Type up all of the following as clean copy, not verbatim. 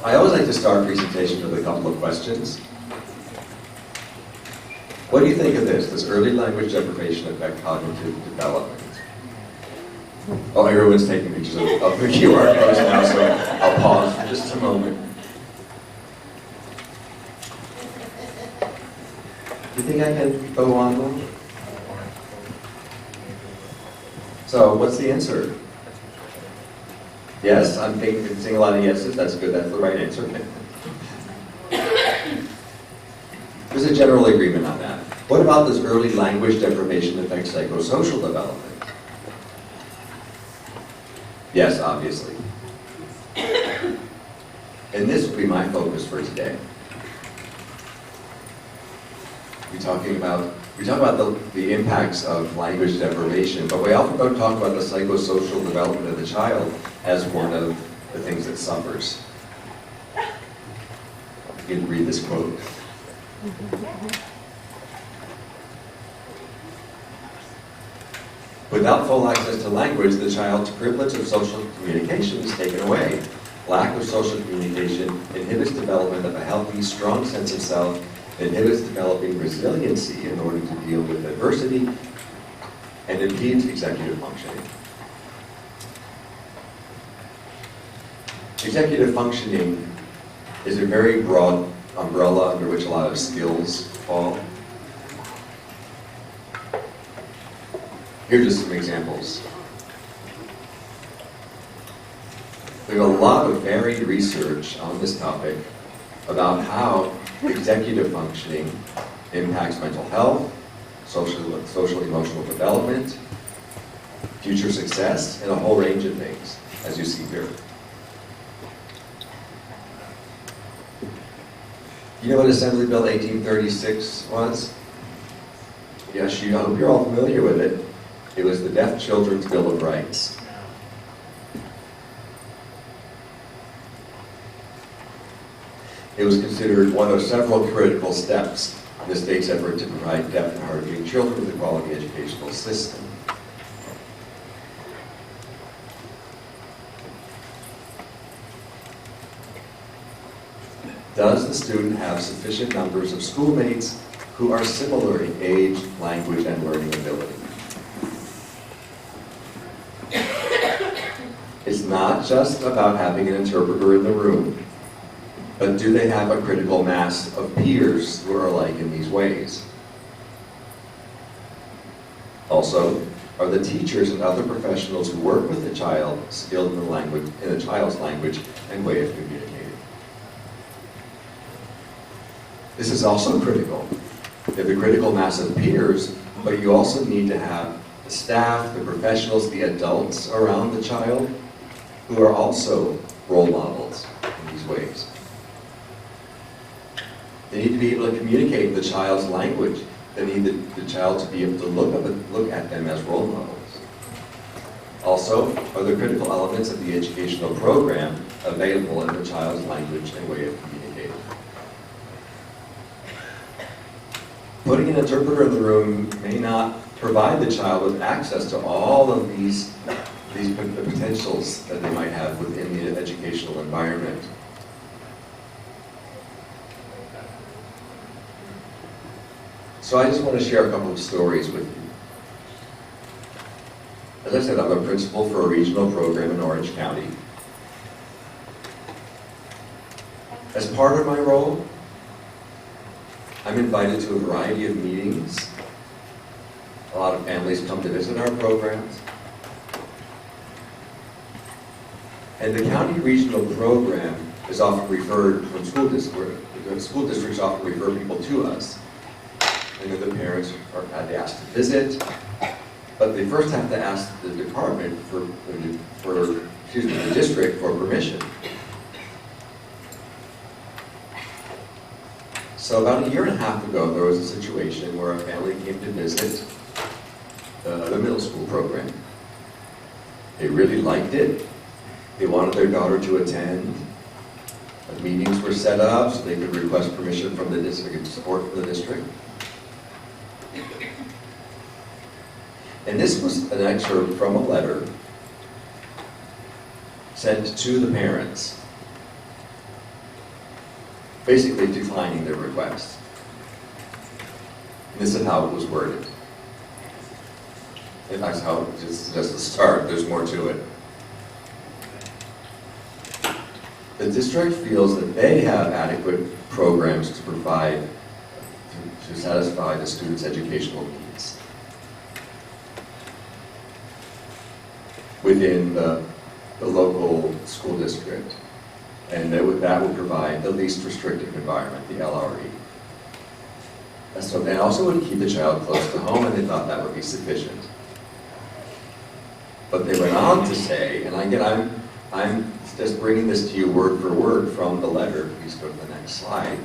I always like to start presentations with a couple of questions. What do you think of this? Does early language deprivation affect cognitive development? Oh, everyone's taking pictures of the QR codes now, so I'll pause for just a moment. Do you think I can go on though? So, what's the answer? Yes, I'm seeing a lot of yeses. That's good. That's the right answer. There's a general agreement on that. What about does early language deprivation affect psychosocial development? Yes, obviously. And this will be my focus for today. We talk about the impacts of language deprivation, but we often don't talk about the psychosocial development of the child as one of the things that suffers. You can read this quote. Without full access to language, the child's privilege of social communication is taken away. Lack of social communication inhibits development of a healthy, strong sense of self, inhibits developing resiliency in order to deal with adversity, and impedes executive functioning. Executive functioning is a very broad umbrella under which a lot of skills fall. Here are just some examples. We have a lot of varied research on this topic about how executive functioning impacts mental health, social emotional development, future success, and a whole range of things, as you see here. You know what Assembly Bill 1836 was? Yes, I hope you're all familiar with it. It was the Deaf Children's Bill of Rights. It was considered one of several critical steps in the state's effort to provide deaf and hard-of-hearing children with a quality educational system. Does the student have sufficient numbers of schoolmates who are similar in age, language, and learning ability? It's not just about having an interpreter in the room, but do they have a critical mass of peers who are alike in these ways? Also, are the teachers and other professionals who work with the child skilled in the child's language and way of communicating? This is also critical. You have a critical mass of peers, but you also need to have the staff, the professionals, the adults around the child who are also role models in these ways. They need to be able to communicate the child's language. They need the child to be able to look at them as role models. Also, are the critical elements of the educational program available in the child's language and way of communicating? Putting an interpreter in the room may not provide the child with access to all of these potentials that they might have within the educational environment. So I just want to share a couple of stories with you. As I said, I'm a principal for a regional program in Orange County. As part of my role, I'm invited to a variety of meetings. A lot of families come to visit our programs. And the county regional program is often referred from school districts. The school districts often refer people to us. And then the parents are asked to visit, but they first have to ask the department the district for permission. So about a year and a half ago, there was a situation where a family came to visit the middle school program. They really liked it. They wanted their daughter to attend. Meetings were set up so they could request permission from the district and support from the district. And this was an excerpt from a letter sent to the parents. basically declining their request. And this is how it was worded. And that's how, just the start, there's more to it. The district feels that they have adequate programs to provide, to satisfy the students' educational needs within the local school district. And that would provide the least restrictive environment, the LRE. And so they also would keep the child close to home, and they thought that would be sufficient. But they went on to say, and again, I'm just bringing this to you word for word from the letter. Please go to the next slide.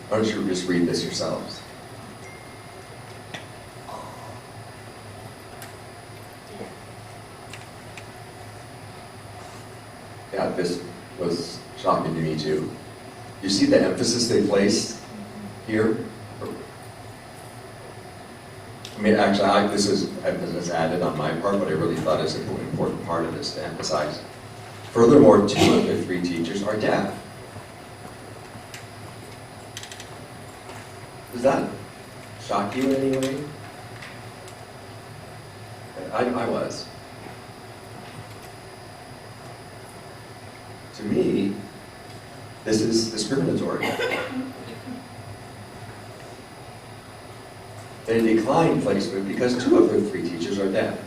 Why don't you just read this yourselves? Yeah, this was shocking to me too. You see the emphasis they placed here? I mean, actually, this is emphasis added on my part, but I really thought it's an important part of this to emphasize. Furthermore, 2 of the 3 teachers are deaf. Does that shock you in any way? I was. To me, this is discriminatory. They declined placement because 2 of their 3 teachers are deaf.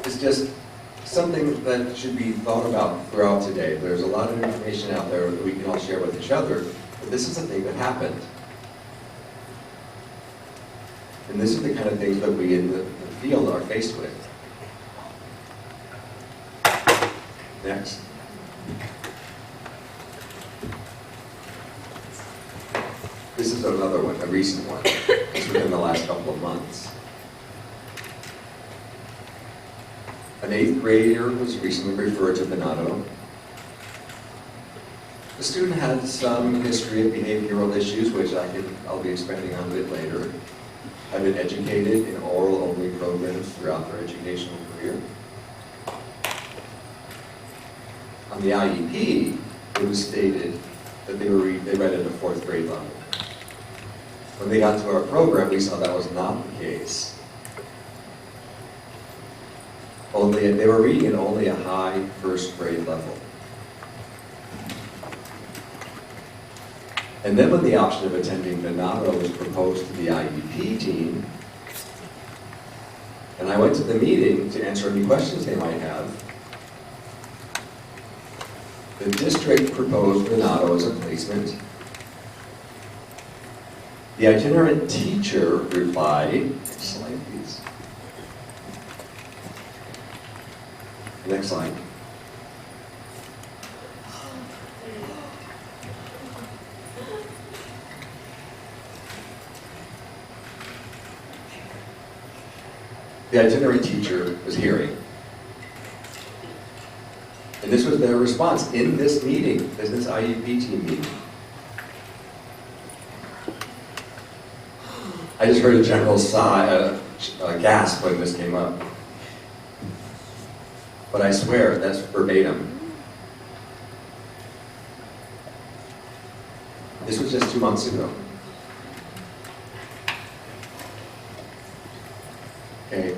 It's just something that should be thought about throughout today. There's a lot of information out there that we can all share with each other, but this is a thing that happened. And this is the kind of things that we in the field are faced with. Next. This is another one, a recent one. It's within the last couple of months. An 8th grader was recently referred to Venado. The student had some history of behavioral issues, which I'll be expanding on a bit later. Had been educated in oral-only programs throughout their educational career. On the IEP, it was stated that they read at a 4th grade level. When they got to our program, we saw that was not the case. They were reading at only a high 1st grade level. And then when the option of attending Venado was proposed to the IEP team, and I went to the meeting to answer any questions they might have, the district proposed Venado as a placement. The itinerant teacher replied, next slide please. Next slide. The itinerant teacher was hearing. And this was their response in this meeting, this IEP team meeting. I just heard a general sigh, a gasp when this came up. But I swear, that's verbatim. This was just 2 months ago. Okay.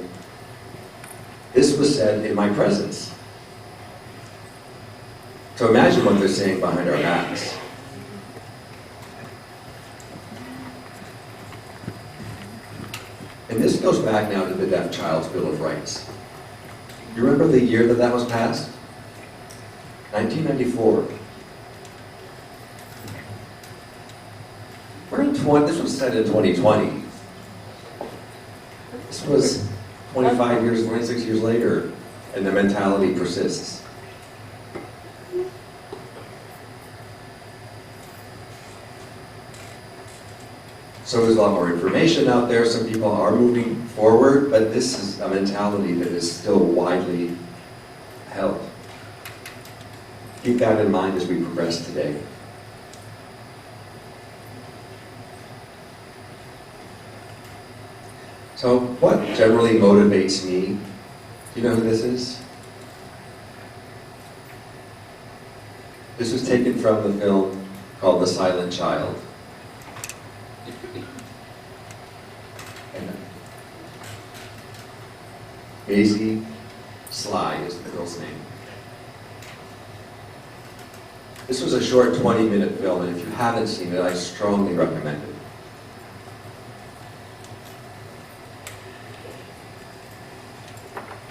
This was said in my presence. So imagine what they're saying behind our backs. And this goes back now to the Deaf Child's Bill of Rights. You remember the year that was passed? 1994. This was said in 2020. This was 25 years, 26 years later, and the mentality persists. So there's a lot more information out there. Some people are moving forward, but this is a mentality that is still widely held. Keep that in mind as we progress today. So what generally motivates me? Do you know who this is? This was taken from the film called The Silent Child. And Maisie Sly is the girl's name. This was a short 20-minute film, and if you haven't seen it, I strongly recommend it.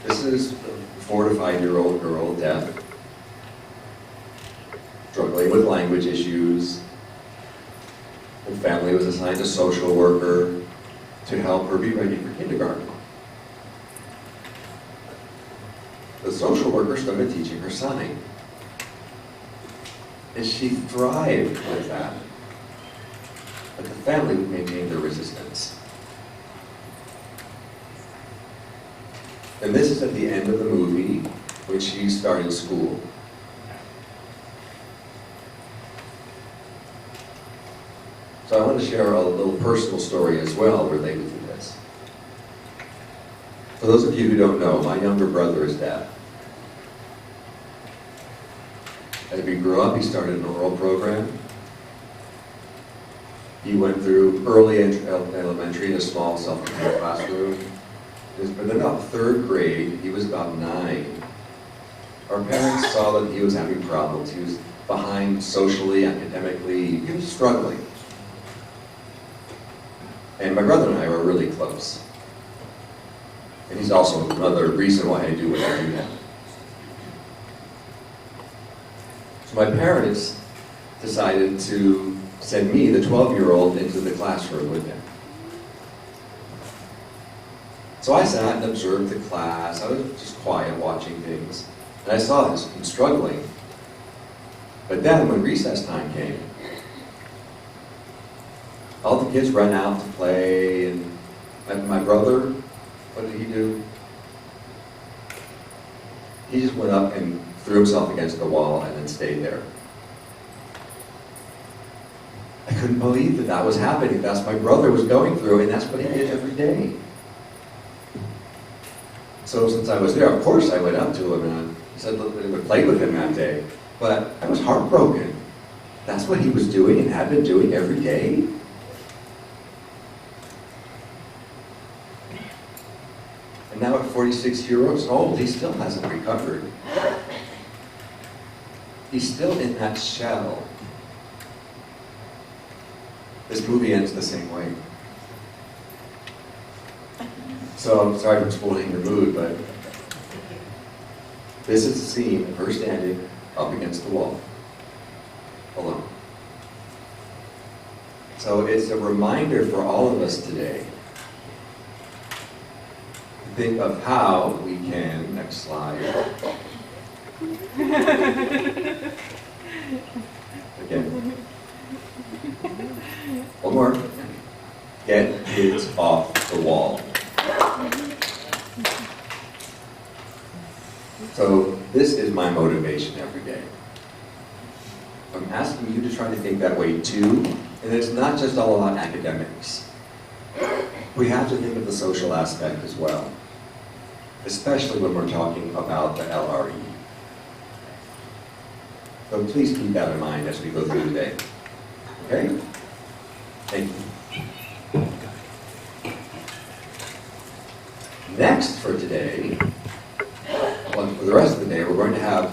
This is a 4 to 5-year-old girl, deaf, struggling with language issues. Her family was assigned a social worker to help her be ready for kindergarten. The social worker started teaching her sign. And she thrived with that. But the family maintained their resistance. And this is at the end of the movie when she started school. So I want to share a little personal story as well related to this. For those of you who don't know, my younger brother is deaf. As we grew up, he started an oral program. He went through early elementary in a small self-contained classroom. But in about 3rd grade, he was about 9. Our parents saw that he was having problems. He was behind socially, academically. He was struggling. And my brother and I were really close. And he's also another reason why I do what I do now. So my parents decided to send me, the 12-year-old, into the classroom with him. So I sat and observed the class. I was just quiet, watching things. And I saw this, him struggling. But then when recess time came, all the kids ran out to play, and my brother, what did he do? He just went up and threw himself against the wall and then stayed there. I couldn't believe that that was happening. That's what my brother was going through, and that's what he did every day. So since I was there, of course I went up to him and I said, look, I would play with him that day. But I was heartbroken. That's what he was doing and had been doing every day. And now at 46 years old, he still hasn't recovered. He's still in that shell. This movie ends the same way. So I'm sorry for spoiling your mood, but this is the scene of her standing up against the wall, alone. So it's a reminder for all of us today to think of how we can, next slide, again, one more, get kids off the wall. So this is my motivation every day. I'm asking you to try to think that way too, and it's not just all about academics. We have to think of the social aspect as well, especially when we're talking about the LRE. So please keep that in mind as we go through the day. Okay? Thank you. Next for today, well, for the rest of the day, we're going to have